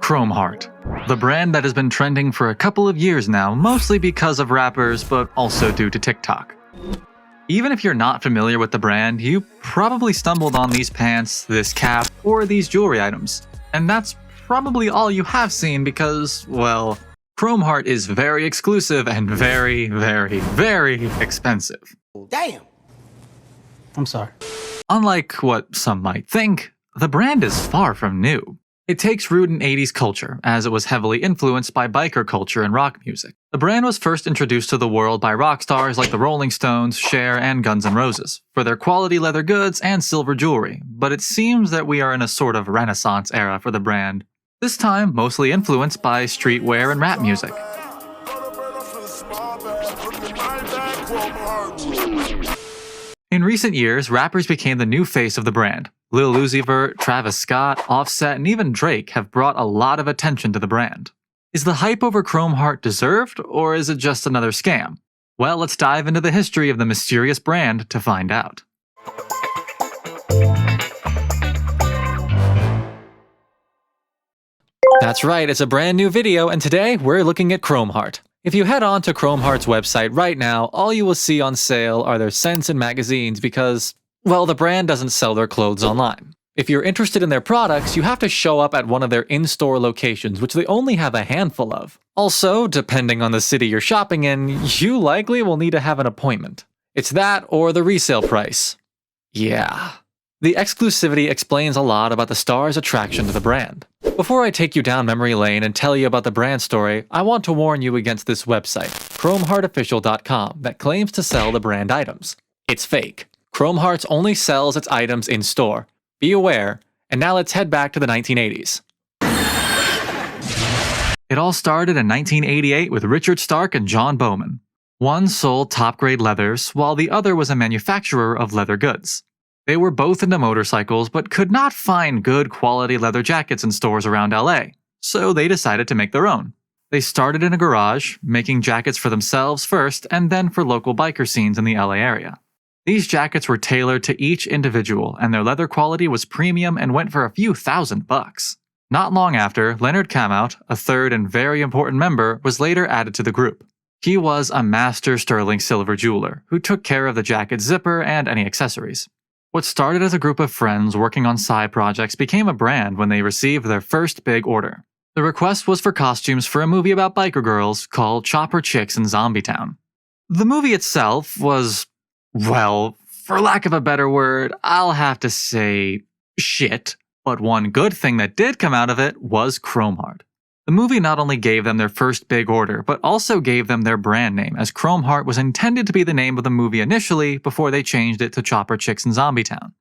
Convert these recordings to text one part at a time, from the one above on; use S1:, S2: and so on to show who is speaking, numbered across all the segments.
S1: Chrome Heart, the brand that has been trending for a couple of years now, mostly because of rappers, but also due to TikTok. Even if you're not familiar with the brand, you probably stumbled on these pants, this cap, or these jewelry items. And that's probably all you have seen because, well, Chrome Heart is very exclusive and very, very, very expensive.
S2: Damn! I'm sorry.
S1: Unlike what some might think, the brand is far from new. It takes root in 80s culture, as it was heavily influenced by biker culture and rock music. The brand was first introduced to the world by rock stars like the Rolling Stones, Cher, and Guns N' Roses, for their quality leather goods and silver jewelry, but it seems that we are in a sort of renaissance era for the brand, this time mostly influenced by streetwear and rap music. In recent years, rappers became the new face of the brand. Lil Uzi Vert, Travis Scott, Offset, and even Drake have brought a lot of attention to the brand. Is the hype over Chrome Heart deserved, or is it just another scam? Well, let's dive into the history of the mysterious brand to find out. That's right, it's a brand new video, and today we're looking at Chrome Heart. If you head on to Chrome Heart's website right now, all you will see on sale are their scents and magazines because, well, the brand doesn't sell their clothes online. If you're interested in their products, you have to show up at one of their in-store locations, which they only have a handful of. Also, depending on the city you're shopping in, you likely will need to have an appointment. It's that or the resale price. Yeah. The exclusivity explains a lot about the star's attraction to the brand. Before I take you down memory lane and tell you about the brand story, I want to warn you against this website, chromeheartofficial.com, that claims to sell the brand items. It's fake. Chrome Hearts only sells its items in-store. Be aware, and now let's head back to the 1980s. It all started in 1988 with Richard Stark and John Bowman. One sold top-grade leathers, while the other was a manufacturer of leather goods. They were both into motorcycles, but could not find good quality leather jackets in stores around LA, so they decided to make their own. They started in a garage, making jackets for themselves first, and then for local biker scenes in the LA area. These jackets were tailored to each individual, and their leather quality was premium and went for a few $1,000s. Not long after, Leonard Camout, a third and very important member, was later added to the group. He was a master sterling silver jeweler, who took care of the jacket's zipper and any accessories. What started as a group of friends working on side projects became a brand when they received their first big order. The request was for costumes for a movie about biker girls called Chopper Chicks in Zombie Town. The movie itself was, well, for lack of a better word, I'll have to say shit. But one good thing that did come out of it was Chrome Heart. The movie not only gave them their first big order, but also gave them their brand name, as Chrome Heart was intended to be the name of the movie initially before they changed it to Chopper Chicks in Zombie Town.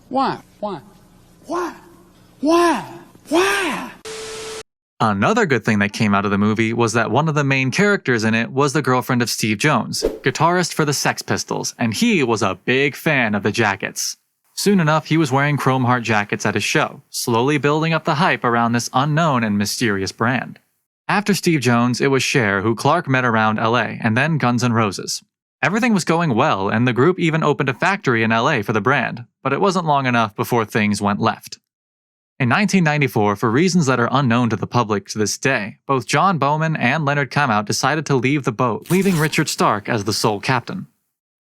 S2: Why?
S1: Another good thing that came out of the movie was that one of the main characters in it was the girlfriend of Steve Jones, guitarist for the Sex Pistols, and he was a big fan of the jackets. Soon enough, he was wearing Chrome Heart jackets at his show, slowly building up the hype around this unknown and mysterious brand. After Steve Jones, it was Cher who Clark met around LA, and then Guns N' Roses. Everything was going well, and the group even opened a factory in LA for the brand, but it wasn't long enough before things went left. In 1994, for reasons that are unknown to the public to this day, both John Bowman and Leonard Camout decided to leave the boat, leaving Richard Stark as the sole captain.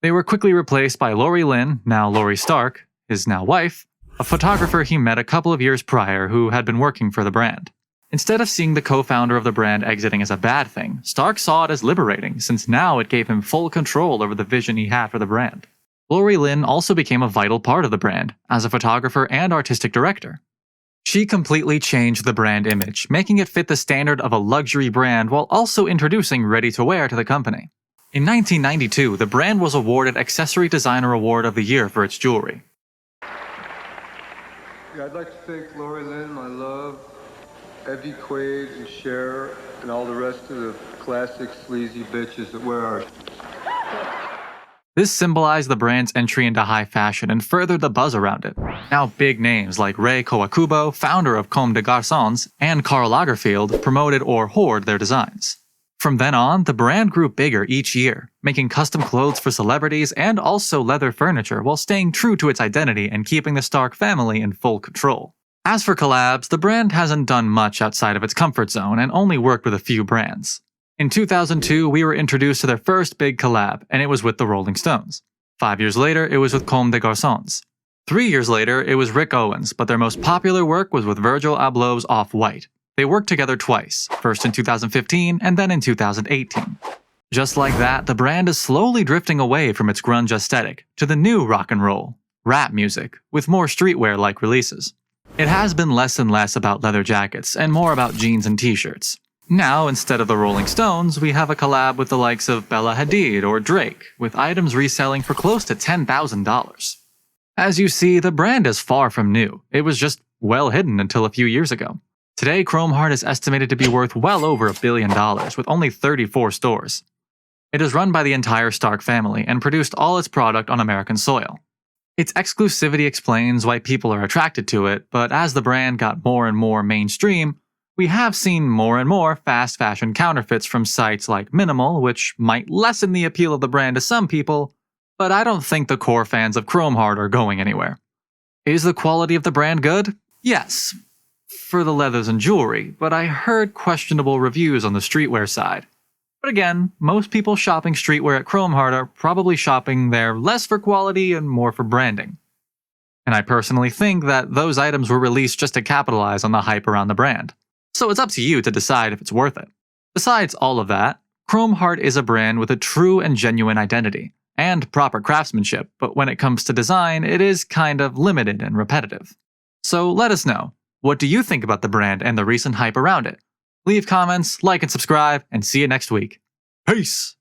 S1: They were quickly replaced by Lori Lynn, now Lori Stark, his now wife, a photographer he met a couple of years prior who had been working for the brand. Instead of seeing the co-founder of the brand exiting as a bad thing, Stark saw it as liberating, since now it gave him full control over the vision he had for the brand. Lori Lynn also became a vital part of the brand, as a photographer and artistic director. She completely changed the brand image, making it fit the standard of a luxury brand while also introducing ready-to-wear to the company. In 1992, the brand was awarded Accessory Designer Award of the Year for its jewelry.
S3: Yeah, I'd like to thank Lori Lynn, my love, Evie Quaid, and Cher, and all the rest of the classic sleazy bitches that wear ours.
S1: This symbolized the brand's entry into high fashion and furthered the buzz around it. Now big names like Rei Kawakubo, founder of Comme des Garçons, and Karl Lagerfeld promoted or hoard their designs. From then on, the brand grew bigger each year, making custom clothes for celebrities and also leather furniture while staying true to its identity and keeping the Stark family in full control. As for collabs, the brand hasn't done much outside of its comfort zone and only worked with a few brands. In 2002, we were introduced to their first big collab, and it was with the Rolling Stones. 5 years later, it was with Comme des Garçons. 3 years later, it was Rick Owens, but their most popular work was with Virgil Abloh's Off-White. They worked together twice, first in 2015 and then in 2018. Just like that, the brand is slowly drifting away from its grunge aesthetic to the new rock and roll, rap music, with more streetwear-like releases. It has been less and less about leather jackets and more about jeans and t-shirts. Now, instead of the Rolling Stones, we have a collab with the likes of Bella Hadid or Drake, with items reselling for close to $10,000. As you see, the brand is far from new. It was just well hidden until a few years ago. Today, Chrome Heart is estimated to be worth well over $1 billion, with only 34 stores. It is run by the entire Stark family and produced all its product on American soil. Its exclusivity explains why people are attracted to it, but as the brand got more and more mainstream, we have seen more and more fast fashion counterfeits from sites like Minimal, which might lessen the appeal of the brand to some people, but I don't think the core fans of Chrome Heart are going anywhere. Is the quality of the brand good? Yes, for the leathers and jewelry, but I heard questionable reviews on the streetwear side. But again, most people shopping streetwear at Chrome Heart are probably shopping there less for quality and more for branding. And I personally think that those items were released just to capitalize on the hype around the brand. So it's up to you to decide if it's worth it. Besides all of that, Chrome Heart is a brand with a true and genuine identity, and proper craftsmanship, but when it comes to design, it is kind of limited and repetitive. So let us know, what do you think about the brand and the recent hype around it? Leave comments, like and subscribe, and see you next week. Peace!